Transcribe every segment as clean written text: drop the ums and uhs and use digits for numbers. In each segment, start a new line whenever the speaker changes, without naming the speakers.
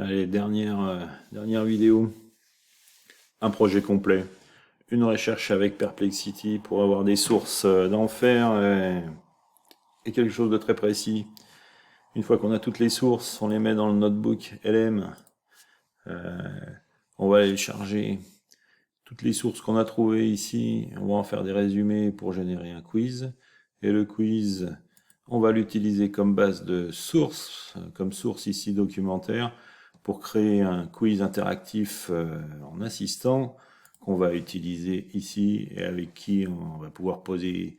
Allez, dernière vidéo. Un projet complet. Une recherche avec Perplexity pour avoir des sources d'enfer et quelque chose de très précis. Une fois qu'on a toutes les sources, on les met dans le notebook LM. On va aller charger toutes les sources qu'on a trouvées ici. On va en faire des résumés pour générer un quiz. Et le quiz, on va l'utiliser comme base de source, comme source ici documentaire, pour créer un quiz interactif en assistant qu'on va utiliser ici et avec qui on va pouvoir poser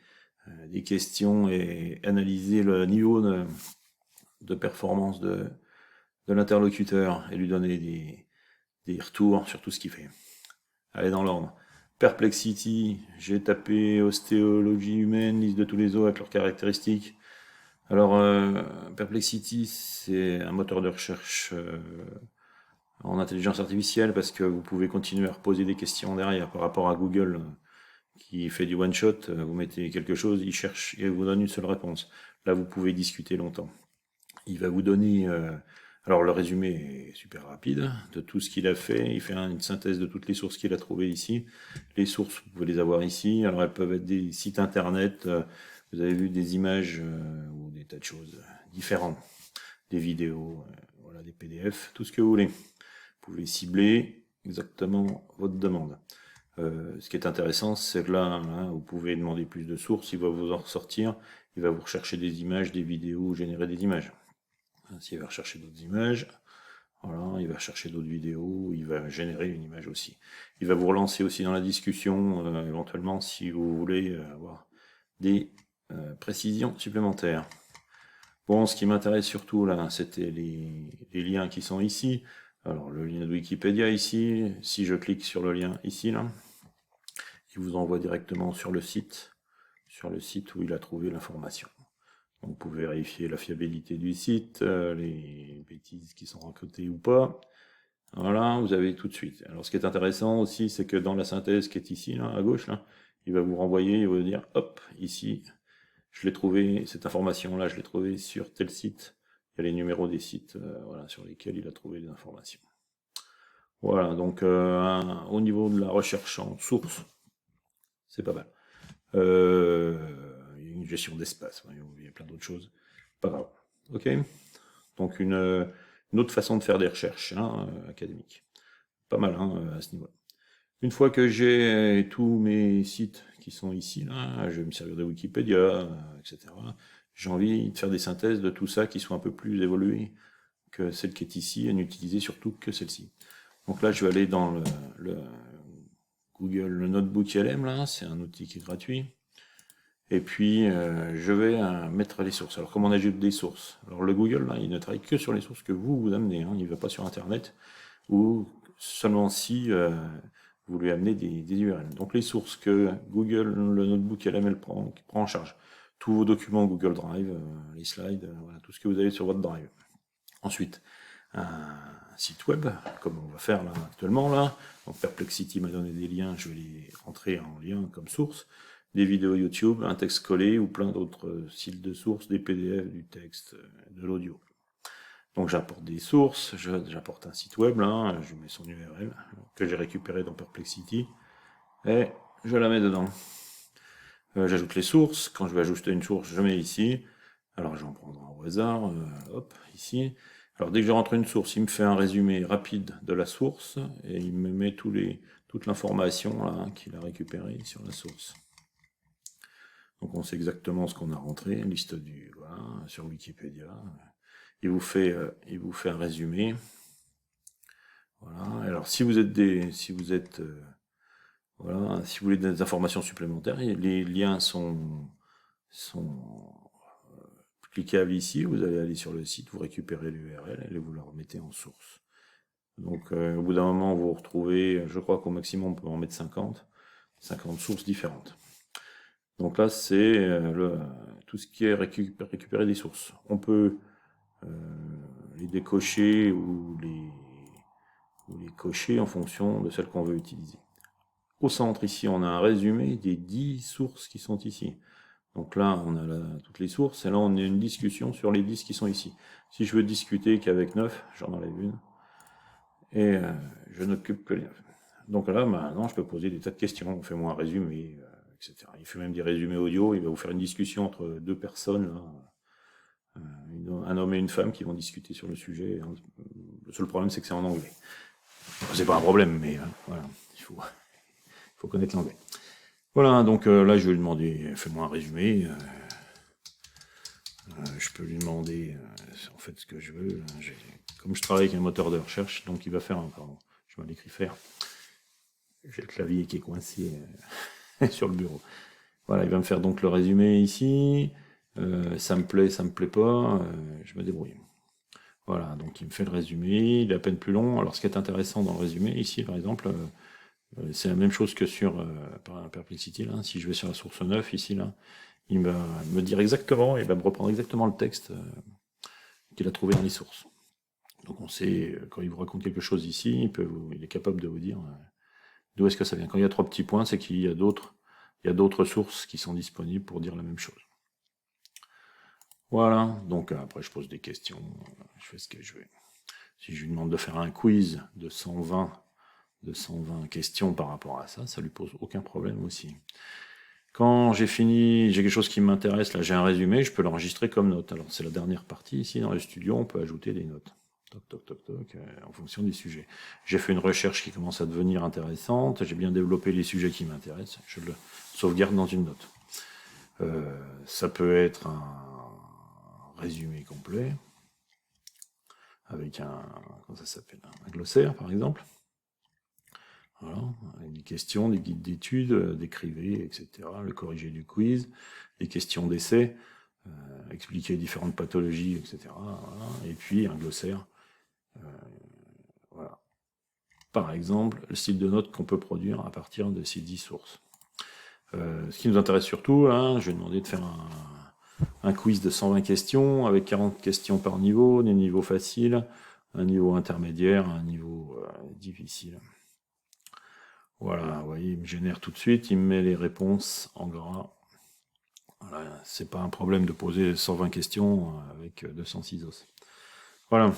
des questions et analyser le niveau de performance de l'interlocuteur et lui donner des retours sur tout ce qu'il fait. Allez, dans l'ordre. Perplexity, j'ai tapé ostéologie humaine, liste de tous les os avec leurs caractéristiques. Alors, Perplexity, c'est un moteur de recherche en intelligence artificielle parce que vous pouvez continuer à reposer des questions derrière par rapport à Google qui fait du one-shot. Vous mettez quelque chose, il cherche et vous donne une seule réponse. Là, vous pouvez discuter longtemps. Il va vous donner... alors, le résumé est super rapide de tout ce qu'il a fait. Il fait une synthèse de toutes les sources qu'il a trouvées ici. Les sources, vous pouvez les avoir ici. Alors, elles peuvent être des sites internet. Vous avez vu des images ou des tas de choses différentes. Des vidéos, voilà, des PDF, tout ce que vous voulez. Vous pouvez cibler exactement votre demande. Ce qui est intéressant, c'est que là, vous pouvez demander plus de sources, il va vous en ressortir, il va vous rechercher des images, des vidéos, générer des images. S'il va rechercher d'autres images, voilà, il va chercher d'autres vidéos, il va générer une image aussi. Il va vous relancer aussi dans la discussion, éventuellement, si vous voulez avoir des précisions supplémentaires. Bon, ce qui m'intéresse surtout là, c'était les liens qui sont ici. Alors, le lien de Wikipédia ici, si je clique sur le lien ici, là, il vous envoie directement sur le site où il a trouvé l'information. Donc, vous pouvez vérifier la fiabilité du site, les bêtises qui sont racontées ou pas. Voilà, vous avez tout de suite. Alors, ce qui est intéressant aussi, c'est que dans la synthèse qui est ici, là, à gauche, là, il va vous renvoyer, il va vous dire, hop, ici, je l'ai trouvé, cette information-là, je l'ai trouvée sur tel site. Il y a les numéros des sites voilà, sur lesquels il a trouvé des informations. Voilà, donc au niveau de la recherche en source, c'est pas mal. Il y a une gestion d'espace, il y a plein d'autres choses. Pas grave. Ok. Donc une autre façon de faire des recherches académiques. Pas mal à ce niveau-là. Une fois que j'ai tous mes sites qui sont ici, là, je vais me servir de Wikipédia, etc. J'ai envie de faire des synthèses de tout ça qui soit un peu plus évoluées que celle qui est ici et n'utiliser surtout que celle-ci. Donc là, je vais aller dans le Google le Notebook LM, là, c'est un outil qui est gratuit. Et puis, je vais mettre les sources. Alors, comment on ajoute des sources? Alors, le Google, là, il ne travaille que sur les sources que vous amenez. Il ne va pas sur Internet, ou seulement si vous lui amenez des URL. Donc, les sources que Google, le Notebook LM prend en charge. Tous vos documents Google Drive, les slides, voilà, tout ce que vous avez sur votre Drive. Ensuite, un site web, comme on va faire là actuellement là. Donc Perplexity m'a donné des liens, je vais les rentrer en lien comme source. Des vidéos YouTube, un texte collé ou plein d'autres styles de sources, des PDF, du texte, de l'audio. Donc j'apporte des sources, j'apporte un site web là, je mets son URL que j'ai récupéré dans Perplexity et je la mets dedans. J'ajoute les sources, quand je vais ajouter une source, je mets ici. Alors j'en prendrai au hasard, hop, ici. Alors dès que je rentre une source, il me fait un résumé rapide de la source et il me met toute l'information là qu'il a récupérée sur la source. Donc on sait exactement ce qu'on a rentré, liste voilà, sur Wikipédia. Il vous fait un résumé. Voilà. Alors si vous voulez des informations supplémentaires, les liens sont cliquable ici, vous allez aller sur le site, vous récupérez l'URL et vous la remettez en source. Donc au bout d'un moment, vous vous retrouvez, je crois qu'au maximum, on peut en mettre 50 sources différentes. Donc là, c'est tout ce qui est récupérer des sources. On peut les décocher ou les cocher en fonction de celles qu'on veut utiliser. Au centre, ici, on a un résumé des 10 sources qui sont ici. Donc là, on a toutes les sources, et là, on a une discussion sur les 10 qui sont ici. Si je veux discuter qu'avec 9, j'en enlève une. et je n'occupe que les 9. Donc là, maintenant, je peux poser des tas de questions. Fais-moi un résumé, etc. Il fait même des résumés audio. Il va vous faire une discussion entre deux personnes, là, un homme et une femme qui vont discuter sur le sujet. Le seul problème, c'est que c'est en anglais. C'est pas un problème, mais voilà, il faut connaître l'anglais. Voilà, donc là, je vais lui demander, fais-moi un résumé. Je peux lui demander en fait ce que je veux. Comme je travaille avec un moteur de recherche, donc il va faire pardon, je vais l'écrire faire. J'ai le clavier qui est coincé sur le bureau. Voilà, il va me faire donc le résumé ici. Ça me plaît pas, je me débrouille. Voilà, donc il me fait le résumé, il est à peine plus long. Alors ce qui est intéressant dans le résumé, ici par exemple, c'est la même chose que sur Perplexity, là. Si je vais sur la source 9, ici, là, il va me dire exactement, il va me reprendre exactement le texte qu'il a trouvé dans les sources. Donc on sait, quand il vous raconte quelque chose ici, il est capable de vous dire d'où est-ce que ça vient. Quand il y a 3 petits points, c'est qu'il y a d'autres sources qui sont disponibles pour dire la même chose. Voilà, donc après je pose des questions, je fais ce que je veux. Si je lui demande de faire un quiz de 120 questions par rapport à ça, ça lui pose aucun problème aussi. Quand j'ai fini, j'ai quelque chose qui m'intéresse, là j'ai un résumé, je peux l'enregistrer comme note. Alors c'est la dernière partie, ici dans le studio, on peut ajouter des notes. Toc, toc, toc, toc, en fonction des sujets. J'ai fait une recherche qui commence à devenir intéressante, j'ai bien développé les sujets qui m'intéressent, je le sauvegarde dans une note. Ça peut être un résumé complet, avec comment ça s'appelle, un glossaire par exemple. Voilà, avec des questions, des guides d'études, décrivez, etc. Le corrigé du quiz, des questions d'essai, expliquer différentes pathologies, etc. Voilà. Et puis un glossaire. Voilà. Par exemple, le style de notes qu'on peut produire à partir de ces 10 sources. Ce qui nous intéresse surtout, hein, je vais demander de faire un quiz de 120 questions, avec 40 questions par niveau, des niveaux faciles, un niveau intermédiaire, un niveau difficile. Voilà, vous voyez, il me génère tout de suite, il me met les réponses en gras. Voilà, c'est pas un problème de poser 120 questions avec 206 os. Voilà.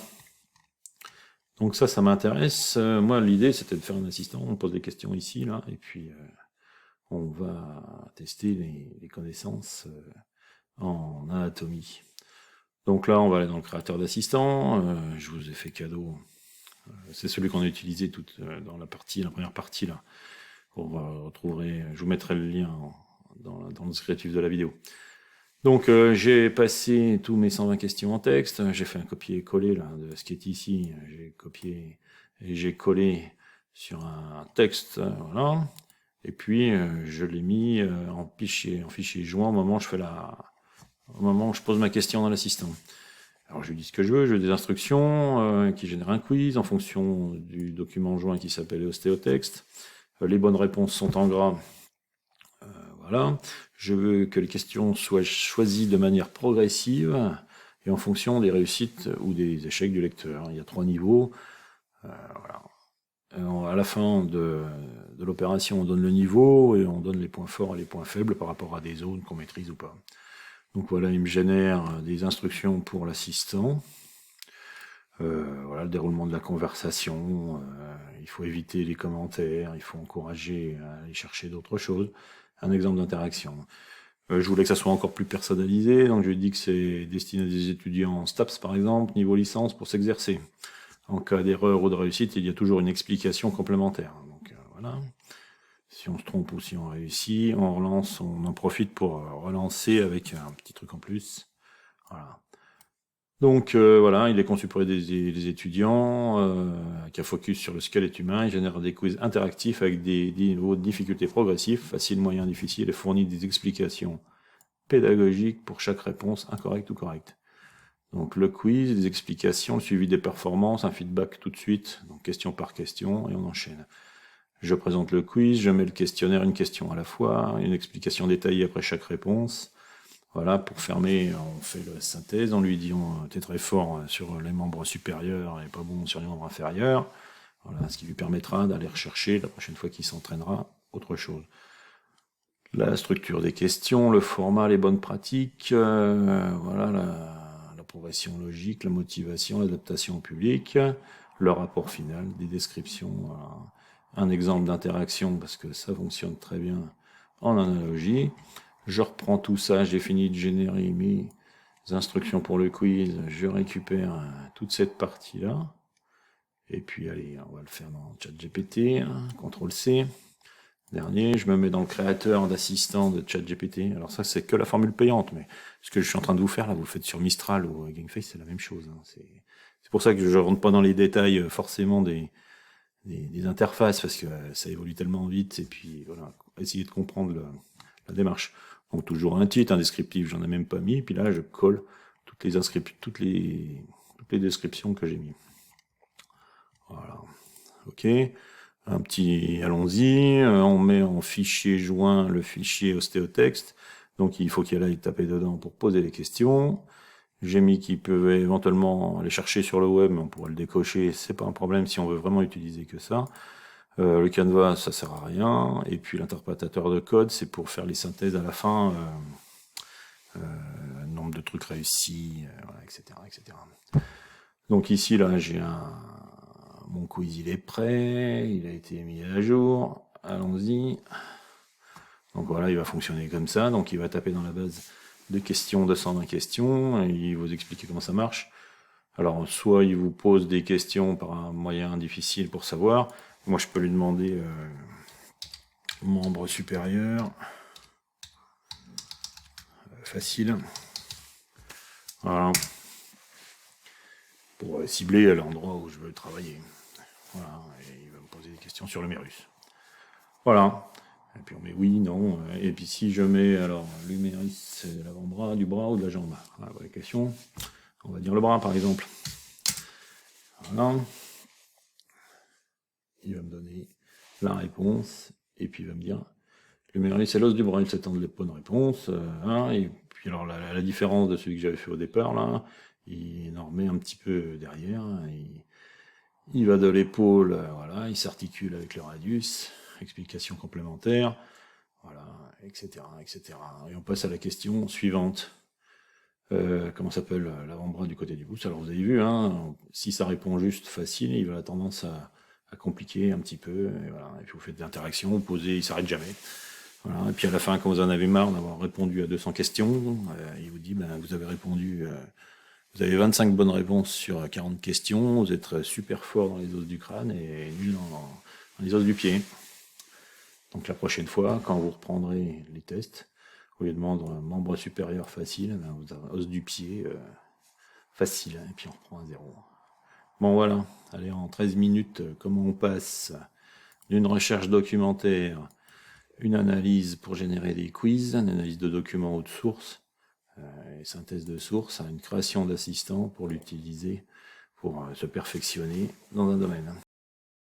Donc ça m'intéresse. Moi, l'idée, c'était de faire un assistant. On pose des questions ici, là, et puis on va tester les connaissances en anatomie. Donc là, on va aller dans le créateur d'assistants. Je vous ai fait cadeau. C'est celui qu'on a utilisé dans la première partie, là. Vous retrouverez, je vous mettrai le lien dans le descriptif de la vidéo. Donc j'ai passé tous mes 120 questions en texte, j'ai fait un copier-coller là de ce qui est ici, j'ai copié et j'ai collé sur un texte, voilà. Et puis je l'ai mis en fichier joint au moment où je pose ma question dans l'assistant. Alors je lui dis ce que je veux des instructions qui génèrent un quiz en fonction du document joint qui s'appelle ostéotexte. Les bonnes réponses sont en gras. Voilà. Je veux que les questions soient choisies de manière progressive et en fonction des réussites ou des échecs du lecteur. Il y a 3 niveaux. Voilà. À la fin de l'opération, on donne le niveau et on donne les points forts et les points faibles par rapport à des zones qu'on maîtrise ou pas. Donc voilà, il me génère des instructions pour l'assistant. Voilà le déroulement de la conversation. Il faut éviter les commentaires, il faut encourager à aller chercher d'autres choses. Un exemple d'interaction. Je voulais que ça soit encore plus personnalisé, donc je lui ai dit que c'est destiné à des étudiants en STAPS par exemple, niveau licence, pour s'exercer. En cas d'erreur ou de réussite, il y a toujours une explication complémentaire. Donc voilà. Si on se trompe ou si on réussit, on relance, on en profite pour relancer avec un petit truc en plus. Voilà. Donc voilà, il est conçu pour aider les étudiants, qui a focus sur le squelette humain, il génère des quiz interactifs avec des niveaux de difficulté progressifs, facile, moyen, difficile, et fournit des explications pédagogiques pour chaque réponse, incorrecte ou correcte. Donc le quiz, des explications, le suivi des performances, un feedback tout de suite, donc question par question, et on enchaîne. Je présente le quiz, je mets le questionnaire, une question à la fois, une explication détaillée après chaque réponse. Voilà, pour fermer, on fait la synthèse, on lui dit t'es très fort sur les membres supérieurs et pas bon sur les membres inférieurs. Voilà, ce qui lui permettra d'aller rechercher la prochaine fois qu'il s'entraînera autre chose. La structure des questions, le format, les bonnes pratiques, voilà, la progression logique, la motivation, l'adaptation au public. le rapport final, des descriptions, voilà. Un exemple d'interaction, parce que ça fonctionne très bien en analogie. Je reprends tout ça, j'ai fini de générer mes instructions pour le quiz, je récupère toute cette partie-là. Et puis allez, on va le faire dans ChatGPT, CTRL-C. Dernier, je me mets dans le créateur d'assistant de ChatGPT. Alors ça, c'est que la formule payante, mais ce que je suis en train de vous faire, là, vous le faites sur Mistral ou Gameface, c'est la même chose. C'est pour ça que je ne rentre pas dans les détails forcément des interfaces, parce que ça évolue tellement vite, et puis voilà, essayer de comprendre la démarche. Donc toujours un titre, un descriptif, j'en ai même pas mis, puis là je colle toutes les descriptions que j'ai mis. Voilà, ok. Un petit, allons-y, on met en fichier joint le fichier ostéotexte, donc il faut qu'il aille taper dedans pour poser les questions. J'ai mis qu'il peut éventuellement aller chercher sur le web, mais on pourrait le décocher, c'est pas un problème si on veut vraiment utiliser que ça. Le canevas, ça sert à rien, et puis l'interprétateur de code, c'est pour faire les synthèses à la fin, nombre de trucs réussis, voilà, etc., etc. Donc ici, là, j'ai mon quiz, il est prêt, il a été mis à jour, allons-y. Donc voilà, il va fonctionner comme ça, donc il va taper dans la base de questions, 220 questions, et il vous explique comment ça marche. Alors, soit il vous pose des questions par un moyen difficile pour savoir, moi je peux lui demander membre supérieur, facile, voilà, pour cibler à l'endroit où je veux travailler. Voilà, et il va me poser des questions sur le Mérus. Voilà. Et puis on met oui, non. Et puis si je mets alors l'huméris, l'avant-bras, du bras ou de la jambe. Voilà, la question. On va dire le bras par exemple. Voilà. Il va me donner la réponse. Et puis il va me dire l'huméris c'est l'os du bras. Il s'attend de la bonne réponse. Et puis alors la différence de celui que j'avais fait au départ, là, il en remet un petit peu derrière. Il va de l'épaule, voilà, il s'articule avec le radius. Explication complémentaire, voilà, etc., etc. Et on passe à la question suivante. Comment s'appelle l'avant-bras du côté du pouce? Alors vous avez vu, hein, si ça répond juste facile, il va la tendance à compliquer un petit peu. Et voilà, et puis vous faites des interactions, vous posez, il s'arrête jamais. Voilà, et puis à la fin, quand vous en avez marre d'avoir répondu à 200 questions, il vous dit, ben, vous avez répondu, vous avez 25 bonnes réponses sur 40 questions, vous êtes super fort dans les os du crâne et nul dans les os du pied. Donc la prochaine fois, quand vous reprendrez les tests, au lieu de demander un membre supérieur facile, ben vous avez os du pied facile, et puis on reprend à 0. Bon voilà, allez en 13 minutes, comment on passe d'une recherche documentaire, une analyse pour générer des quiz, une analyse de documents ou de sources, et synthèse de sources, à une création d'assistant pour l'utiliser, pour se perfectionner dans un domaine.